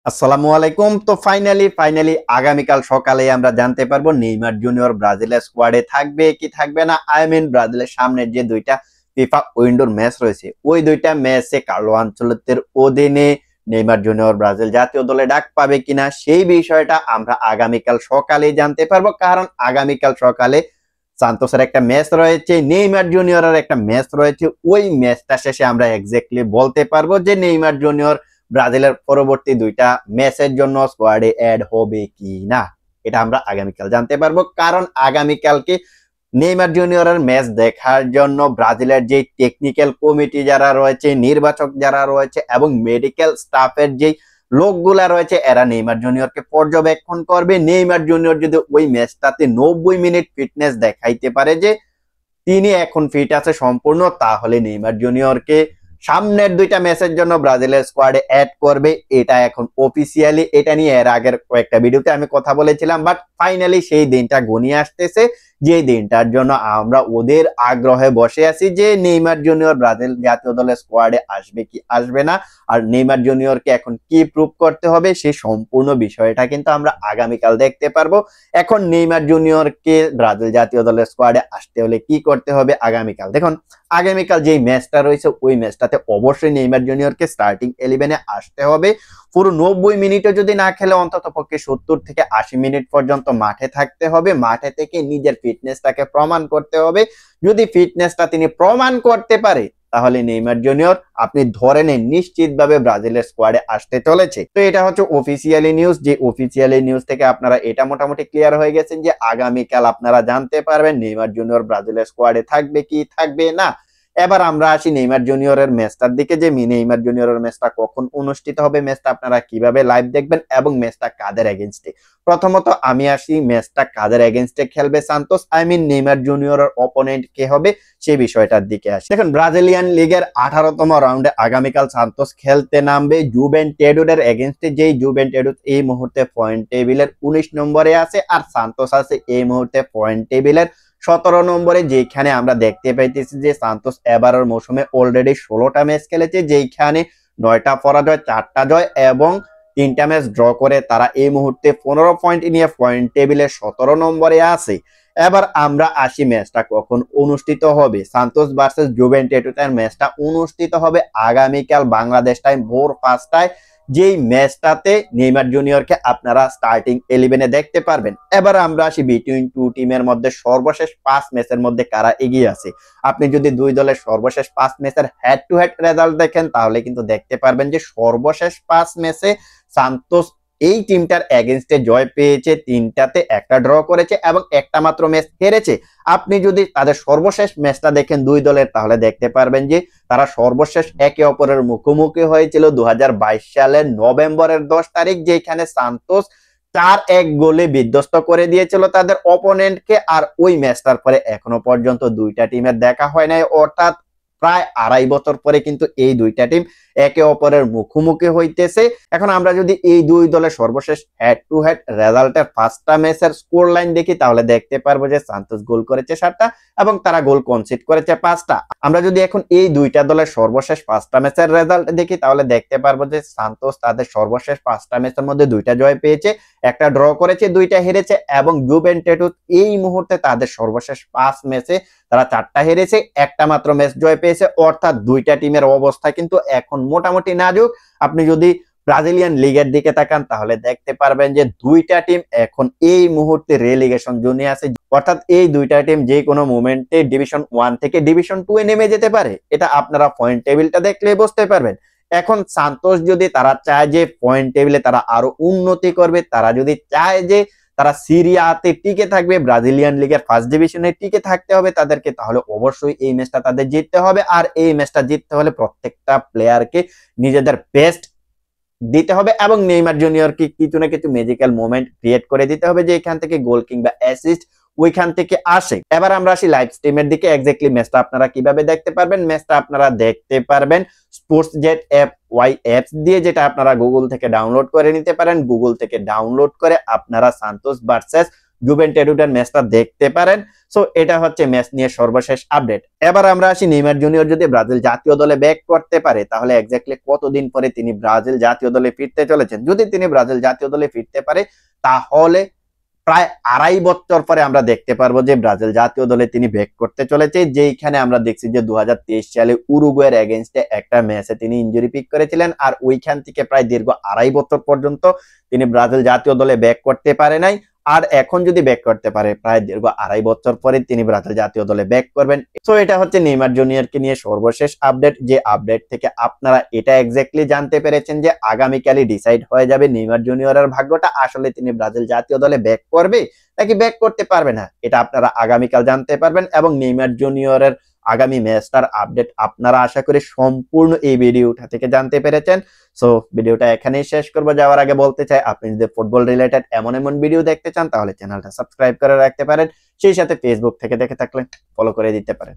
আসসালামু আলাইকুম। তো ফাইনালি আগামীকাল সকালে আমরা জানতে পারবো নেইমার জুনিয়র ব্রাজিলের স্কোয়াডে থাকবে কি থাকবে না। ব্রাজিলের সামনের যে দুইটা ফিফা উইন্ডোর ম্যাচ রয়েছে ওই দুইটা ম্যাচে কার্লো আনচেলত্তির অধীনে নেইমার জুনিয়র ব্রাজিল জাতীয় দলে ডাক পাবে কিনা সেই বিষয়টা আমরা আগামীকাল সকালে জানতে পারবো। কারণ আগামীকাল সকালে সান্তোসের একটা ম্যাচ রয়েছে, নেইমার জুনিয়রের একটা ম্যাচ রয়েছে। ওই ম্যাচটা শেষে আমরা এক্স্যাক্টলি বলতে পারবো যে নেইমার জুনিয়র ব্রাজিলের পরবর্তী দুইটা ম্যাচের জন্য স্কোয়াডে অ্যাড হবে কি না, এটা আমরা আগামীকাল জানতে পারবো। কারণ আগামীকালকে নেইমার জুনিয়রের ম্যাচ দেখার জন্য ব্রাজিলের যে টেকনিক্যাল কমিটি যারা রয়েছে, নির্বাচক যারা রয়েছে এবং মেডিকেল স্টাফের যে লোকগুলা রয়েছে এরা নেইমার জুনিয়রকে পর্যবেক্ষণ করবে। নেইমার জুনিয়র যদি ওই ম্যাচটাতে 90 মিনিট ফিটনেস দেখাইতে পারে যে তিনি এখন ফিট আছে সম্পূর্ণ, তাহলে নেইমার জুনিয়রকে সামনের দুইটা ম্যাচের জন্য ব্রাজিলের স্কোয়াডে অ্যাড করবে। এটা এখন অফিসিয়ালি, এটা নিয়ে এর আগের কয়েকটা ভিডিওতে আমি কথা বলেছিলাম, বাট ফাইনালি সেই দিনটা ঘনিয়ে আসতেছে যে দিনটার জন্য আমরা ওদের আগ্রহে বসে আছি যে নেইমার জুনিয়র ব্রাজিল জাতীয় দলের স্কোয়াডে আসবে কি আসবে না, আর নেইমার জুনিয়রকে এখন কি প্রুভ করতে হবে সেই সম্পূর্ণ বিষয়টা কিন্তু আমরা আগামীকাল দেখতে পারবো। এখন নেইমার জুনিয়রকে ব্রাজিল জাতীয় দলের স্কোয়াডে আসতে হলে কি করতে হবে আগামীকাল দেখুন। আগামীকাল যে ম্যাচটা রয়েছে ওই ম্যাচটাতে অবশ্যই নেইমার জুনিয়রকে স্টার্টিং 11-এ আসতে হবে। পুরো 90 মিনিটে যদি না খেলে অন্তত পক্ষে 70 থেকে 80 মিনিট পর্যন্ত মাঠে থাকতে হবে। মাঠে থেকে নিজের ফিটনেসটাকে প্রমাণ করতে হবে। যদি ফিটনেসটা তিনি প্রমাণ করতে পারে তাহলে নেইমার জুনিয়র আপনি ধরে নেন নিশ্চিতভাবে ব্রাজিলের স্কোয়াডে আসতে চলেছে। তো এটা হচ্ছে অফিসিয়ালি নিউজ, যে অফিসিয়ালি নিউজ থেকে আপনারা এটা মোটামুটি ক্লিয়ার হয়ে গেছেন যে আগামীকাল আপনারা জানতে পারবেন নেইমার জুনিয়র ব্রাজিলের স্কোয়াডে থাকবে কি থাকবে না। এবার আমরা আসি নেইমার জুনিয়রের ম্যাচটার দিকে, যে নেইমার জুনিয়রের ম্যাচটা কখন অনুষ্ঠিত হবে, ম্যাচটা আপনারা কিভাবে লাইভ দেখবেন এবং ম্যাচটা কাদের এগেইনস্টে। প্রথমত আমি আসি ম্যাচটা কাদের এগেইনস্টে খেলবে সান্তোস, নেইমার জুনিয়রের অপোনেন্ট কে হবে সেই বিষয়টার দিকে আসি। দেখুন ব্রাজিলিয়ান লিগের 18তম রাউন্ডে আগামীকাল সান্তোস খেলতে নামবে জুভেন্টেডুসের এগেইনস্টে, যেই জুভেন্টেডুস এই মুহূর্তে পয়েন্ট টেবিলের 19 নম্বরে আছে আর সান্তোস আছে এই মুহূর্তে পয়েন্ট টেবিলের 17 নম্বরে। যেখানে আমরা দেখতে পাইতেছি যে সান্তোস এবারের মৌসুমে অলরেডি 16টা ম্যাচ খেলেছে, যেখানে 9টা পরাজয় 4টা জয় এবং 3টা ম্যাচ ড্র করে তারা এই মুহূর্তে 15 পয়েন্ট নিয়ে পয়েন্ট টেবিলে 17 নম্বরে আছে। এবার আমরা আসি ম্যাচটা কখন অনুষ্ঠিত হবে। সান্তোস ভার্সেস জুভেন্টাসের ম্যাচটা অনুষ্ঠিত হবে আগামীকাল বাংলাদেশ টাইম ভোর 5টায়, যেই ম্যাচটাতে নেইমার জুনিয়রকে আপনারা স্টার্টিং 11-এ দেখতে পারবেন। এবার আমরা আসি বিটুইন টু টিমের মধ্যে সর্বশেষ 5 ম্যাচের মধ্যে কারা এগিয়ে আছে। আপনি যদি দুই দলের সর্বশেষ 5 ম্যাচের হেড টু হেড রেজাল্ট দেখেন তাহলে কিন্তু দেখতে পারবেন যে সর্বশেষ 5 ম্যাচে সান্তোস এই টিমটার এগেইনস্টে জয় পেয়েছে, 3টাতে একটা ড্র করেছে এবং একটা মাত্র ম্যাচ হেরেছে। আপনি যদি তাদের সর্বশেষ ম্যাচটা দেখেন দুই দলের তাহলে দেখতে পারবেন যে তারা সর্বশেষ একে অপরের মুখোমুখি হয়েছিল 2022 সালের নভেম্বরের 10 তারিখ, যেখানে সান্তোস 4-1 গোলে বিধ্বস্ত করে দিয়েছিল তাদের অপোনেন্টকে। আর ওই ম্যাচটার পরে এখনো পর্যন্ত দুইটা টিমের দেখা হয় নাই, অর্থাৎ প্রায় 2.5 বছর পরে কিন্তু এই দুইটা টিম একে অপরের মুখোমুখি হইতেছে। এখন আমরা যদি এই দুই দলের সর্বশেষ হেড টু হেড রেজাল্টের 5টা ম্যাচের স্কোর লাইন দেখি তাহলে দেখতে পারবো যে সান্তোস গোল করেছে 7টা এবং তারা গোল কনসিড করেছে 5টা। আমরা যদি এখন এই দুইটা দলের সর্বশেষ 5টা ম্যাচের রেজাল্ট দেখি তাহলে দেখতে পারবো যে সান্তোস তাদের সর্বশেষ 5টা ম্যাচের মধ্যে 2টা জয় পেয়েছে, একটা ড্র করেছে, 2টা হেরেছে এবং জুভেন্টাস এই মুহূর্তে তাদের সর্বশেষ 5 ম্যাচে তারা 4টা হেরেছে, একটা মাত্র ম্যাচ জয় পেয়েছে। অর্থাৎ দুইটা টিমের অবস্থা কিন্তু এখন মোটামুটি নাজুক। আপনি যদি ব্রাজিলিয়ান লিগের দিকে তাকান তাহলে দেখতে পারবেন যে দুইটা টিম এখন এই মুহূর্তে রেলিগেশন জোনে আছে, অর্থাৎ এই দুইটা টিম যে কোনো মোমেন্টে ডিভিশন 1 থেকে ডিভিশন 2 এ নেমে যেতে পারে। এটা আপনারা পয়েন্ট টেবিলটা দেখলে বুঝতে পারবেন। এখন সান্তোস যদি তারা চায় যে পয়েন্ট টেবিলে তারা আরো উন্নতি করবে, তারা যদি চায় যে তারা সিরিয়াতে টিকে থাকবে, ব্রাজিলিয়ান লিগের ফার্স্ট ডিভিশনে টিকে থাকতে হবে তাদেরকে, তাহলে অবশ্যই এই ম্যাচটা তাদের জিততে হবে। আর এই ম্যাচটা জিততে হলে প্রত্যেকটা প্লেয়ারকে নিজেদের বেস্ট দিতে হবে এবং নেইমার জুনিয়রকে কিছু না কিছু ম্যাজিক্যাল মোমেন্ট ক্রিয়েট করে দিতে হবে যে এখান থেকে গোল কিংবা অ্যাসিস্ট ওইখান থেকে আসে। এবার আমরা আসি লাইভ স্ট্রিমের দিকে। এক্স্যাক্টলি ম্যাচটা আপনারা কিভাবে দেখতে পারবেন, ম্যাচটা আপনারা দেখতে পারবেন sports jet app Y apps দিয়ে, যেটা আপনারা গুগল থেকে ডাউনলোড করে নিতে পারেন। গুগল থেকে ডাউনলোড করে আপনারা সান্তোস ভার্সেস জুভেন্টাসের ম্যাচটা দেখতে পারেন। সো এটা হচ্ছে ম্যাচ নিয়ে সর্বশেষ আপডেট। এবার আমরা আসি নেইমার জুনিয়র যদি ব্রাজিল জাতীয় দলে ব্যাক করতে পারে তাহলে এক্স্যাক্টলি কতদিন পরে তিনি ব্রাজিল জাতীয় দলে ফিরতে চলেছেন। যদি তিনি ব্রাজিল জাতীয় দলে ফিরতে পারে তাহলে প্রায় 2.5 বছর পরে আমরা দেখতে পারবো যে ব্রাজিল জাতীয় দলে তিনি ব্যাক করতে চলেছে, যেইখানে আমরা দেখছি যে 2023 সালে উরুগুয়ের এগেইনস্টে একটা ম্যাচে তিনি ইনজুরি পিক করেছিলেন, আর ওইখান থেকে প্রায় দীর্ঘ 2.5 বছর পর্যন্ত তিনি ব্রাজিল জাতীয় দলে ব্যাক করতে পারে নাই। আর এখন যদি ব্যাক করতে পারে প্রায় দীর্ঘ 2.5 বছর পরে তিনি ব্রাজিল জাতীয় দলে ব্যাক করবেন। সো এটা হচ্ছে নেইমার জুনিয়রকে নিয়ে সর্বশেষ আপডেট, যে আপডেট থেকে আপনারা এটা এক্স্যাক্টলি জানতে পেরেছেন যে আগামীকালই ডিসাইড হয়ে যাবে নেইমার জুনিয়রের ভাগ্যটা, আসলে তিনি ব্রাজিল জাতীয় দলে ব্যাক করবে নাকি ব্যাক করতে পারবে না, এটা আপনারা আগামীকাল জানতে পারবেন। এবং নেইমার জুনিয়রের আগামী ম্যাচটার আপডেট আপনারা আশা করি সম্পূর্ণ এই ভিডিওটা থেকে জানতে পেরেছেন। সো ভিডিওটা এখানেই শেষ করবো। যাওয়ার আগে বলতে চাই, আপনি যদি ফুটবল রিলেটেড এমন ভিডিও দেখতে চান তাহলে চ্যানেলটা সাবস্ক্রাইব করে রাখতে পারেন, সেই সাথে ফেসবুক থেকে দেখে থাকলে ফলো করে দিতে পারেন।